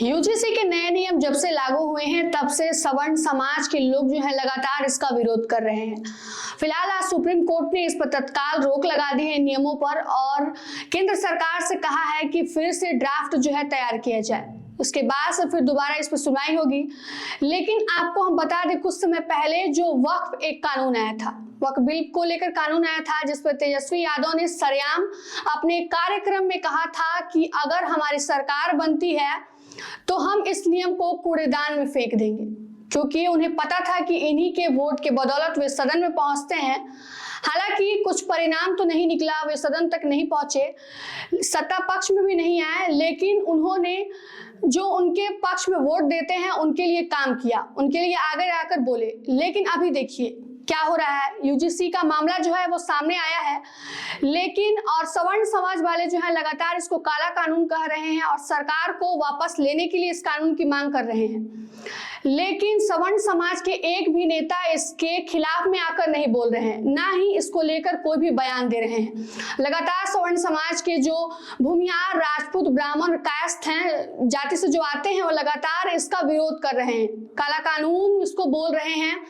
UGC के नए नियम जब से लागू हुए हैं तब से सवर्ण समाज के लोग जो है लगातार इसका विरोध कर रहे हैं। फिलहाल आज सुप्रीम कोर्ट ने इस पर तत्काल रोक लगा दी है नियमों पर और केंद्र सरकार से कहा है कि फिर से ड्राफ्ट जो है तैयार किया जाए। उसके बाद से फिर दोबारा इस पर सुनवाई होगी। लेकिन आपको हम बता दें, कुछ समय पहले जो वक्फ एक कानून आया था, वक्फ बिल को लेकर कानून आया था, जिस पर तेजस्वी यादव ने सरेआम अपने कार्यक्रम में कहा था कि अगर हमारी सरकार बनती है तो हम इस नियम को कूड़ेदान में फेंक देंगे, क्योंकि उन्हें पता था कि इन्हीं के वोट के बदौलत वे सदन में पहुंचते हैं। हालांकि कुछ परिणाम तो नहीं निकला, वे सदन तक नहीं पहुंचे, सत्ता पक्ष में भी नहीं आए, लेकिन उन्होंने जो उनके पक्ष में वोट देते हैं उनके लिए काम किया, उनके लिए आगे आकर बोले। लेकिन अभी देखिए क्या हो रहा है, यूजीसी का मामला जो है वो सामने आया है, लेकिन और सवर्ण समाज वाले जो है लगातार इसको काला कानून कह रहे हैं और सरकार को वापस लेने के लिए इस कानून की मांग कर रहे हैं। लेकिन सवर्ण समाज के एक भी नेता इसके खिलाफ में आकर नहीं बोल रहे हैं, ना ही इसको लेकर कोई भी बयान दे रहे हैं। लगातार सवर्ण समाज के जो भूमिहार, राजपूत, ब्राह्मण, कायस्थ हैं, जाति से जो आते हैं, वो लगातार इसका विरोध कर रहे हैं, काला कानून इसको बोल रहे हैं।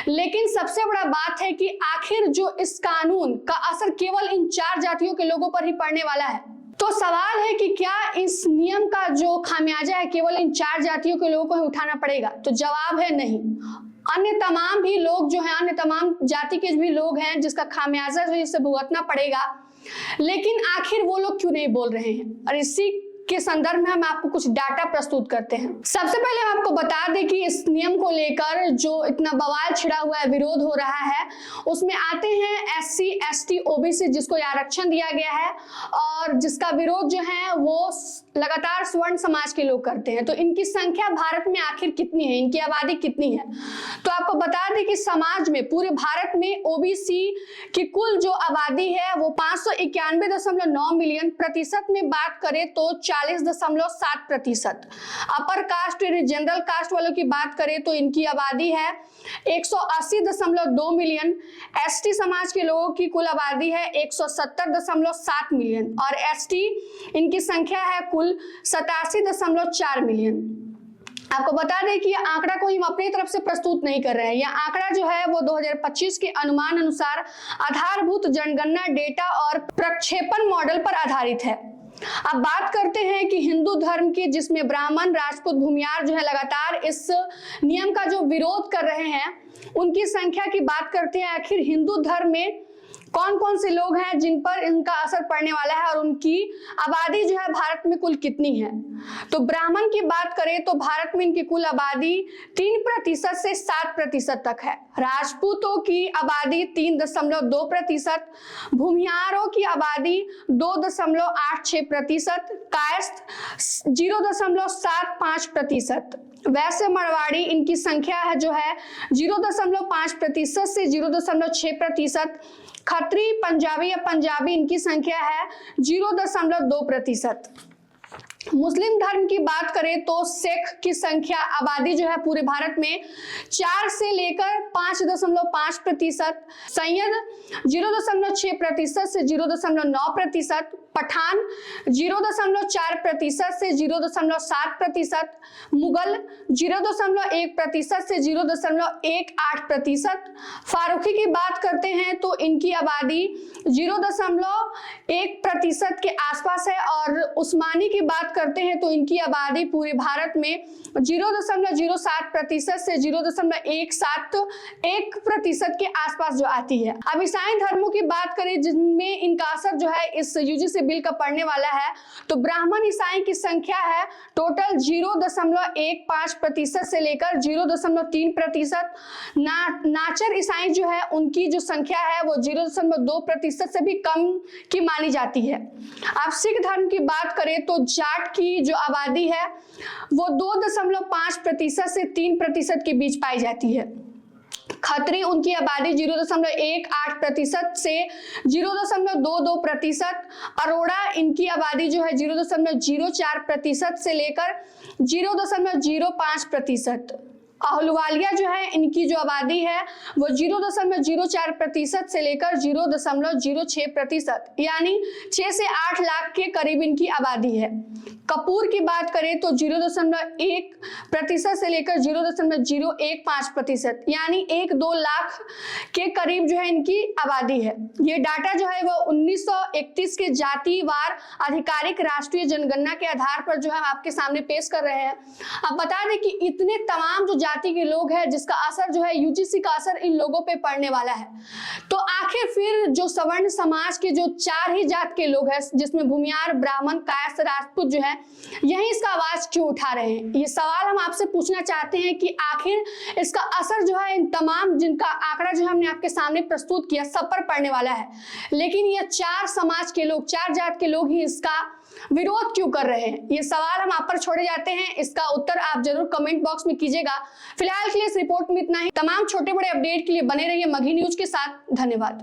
लेकिन सबसे बड़ा बात है कि आखिर जो इस कानून का असर केवल इन 4 जातियों के लोगों पर ही पड़ने वाला है। तो सवाल है कि क्या इस नियम का जो खामियाजा है केवल इन 4 जातियों के लोगों को ही उठाना पड़ेगा? तो जवाब है नहीं। अन्य तमाम भी लोग जो हैं, अन्य तमाम जाति के भी लोग हैं जिसका खामियाजा जो इसे भुगतना पड़ेगा। लेकिन आखिर वो लोग क्यों नहीं बोल रहे हैं? और इसी के संदर्भ में हम आपको कुछ डाटा प्रस्तुत करते हैं। सबसे पहले हम आपको बता दें कि इस नियम को लेकर जो इतना बवाल छिड़ा हुआ है, विरोध हो रहा है, उसमें आते हैं SC, ST, OBC जिसको आरक्षण दिया गया है और जिसका विरोध जो है वो लगातार स्वर्ण समाज के लोग करते हैं। तो इनकी संख्या भारत में आखिर कितनी है, इनकी आबादी कितनी है? तो आपको बता दें कि समाज में पूरे भारत में OBC की कुल जो आबादी है वो 591.9 मिलियन, प्रतिशत में बात करें तो 40.7%। अपर कास्ट यानी जनरल कास्ट वालों की बात करें तो इनकी आबादी है 180.2 मिलियन। ST समाज के लोगों की कुल आबादी है 170.7 मिलियन और ST इनकी संख्या है कुल 87.4 मिलियन। आपको बता दें कि यह आंकड़ा को हम अपनी तरफ से प्रस्तुत नहीं कर रहे हैं। यह आंकड़ा जो है वो 2025 के अनुमान अनुसार आधारभूत जनगणना डेटा और प्रक्षेपण मॉडल पर आधारित है। अब बात करते हैं कि हिंदू धर्म की, जिसमें ब्राह्मण, राजपूत, भूमिहार जो है लगातार इस नियम का जो विरोध कर रहे हैं, उनकी संख्या की बात करते हैं। आखिर हिंदू धर्म में कौन कौन से लोग हैं जिन पर इनका असर पड़ने वाला है और उनकी आबादी जो है भारत में कुल कितनी है? तो ब्राह्मण की बात करें तो भारत में इनकी कुल आबादी 3% से 7% तक है। राजपूतों की आबादी 3.2%, भूमिहारों की आबादी 2.86%, कायस्थ 0.75%, वैसे मरवाड़ी इनकी संख्या है जो है 0.5% से 0.6%, खत्री, पंजाबी या पंजाबी इनकी संख्या है 0.2%। मुस्लिम धर्म की बात करें तो सिख की संख्या, आबादी जो है पूरे भारत में 4 से लेकर 5.5%, सैयद 0.6% से 0.9%, पठान 0.4% से 0.7%, मुगल 0.1% से 0.18%। फारूकी की बात करते हैं तो इनकी आबादी 0.1% के आसपास है और उस्मानी की बात करते हैं तो इनकी आबादी पूरे भारत में 0.07% से 0.171% के आसपास जो आती है। अब ईसाई धर्मों की बात करें जिनमें इनका असर जो है इस यूजीसी बिल का पड़ने वाला है, तो ब्राह्मण ईसाई की संख्या है टोटल 0.15% से लेकर 0.3%। नाचर ईसाई जो है उनकी जो संख्या है वो 0.2% से भी कम की मानी जाती है। अब सिख धर्म की बात करें तो जाट की जो आबादी है वो 2.5% से 3% के बीच पाई जाती है। खत्री उनकी आबादी 0.18% से 0.22%। अरोड़ा इनकी आबादी जो है 0.04% से लेकर 0.05%। आहलुवालिया जो है इनकी जो आबादी है वो 0.04% से लेकर 0.06% यानी 6 से 8 लाख के करीब इनकी आबादी है। कपूर की बात करें तो 0.1% से लेकर 0.015% यानी 1-2 लाख के करीब जो है इनकी आबादी है। ये डाटा जो है वो 1931 के जातिवार आधिकारिक राष्ट्रीय जनगणना के आधार पर जो है हम आपके सामने पेश कर रहे हैं। अब बता दें कि इतने तमाम जो जाति के लोग हैं जिसका असर जो है यूजीसी का असर इन लोगों पे पड़ने वाला है, तो आखिर फिर जो सवर्ण समाज के जो 4 ही जात के लोग हैं जिसमें भूमियार, ब्राह्मण, कायस्थ, राजपूत जो है यही इसका आवाज क्यों उठा रहे हैं? ये सवाल हम आपसे पूछना चाहते हैं कि आखिर इसका असर जो है इन तमाम जिनका आंकड़ा जो हमने आपके सामने प्रस्तुत किया सब पर पड़ने वाला है, लेकिन ये 4 समाज के लोग, 4 जात के लोग ही इसका विरोध क्यों कर रहे हैं? ये सवाल हम आप पर छोड़े जाते हैं, इसका उत्तर आप जरूर कमेंट बॉक्स में कीजिएगा। फिलहाल के लिए इस रिपोर्ट में इतना ही। तमाम छोटे बड़े अपडेट के लिए बने रहिए मगही न्यूज के साथ। धन्यवाद।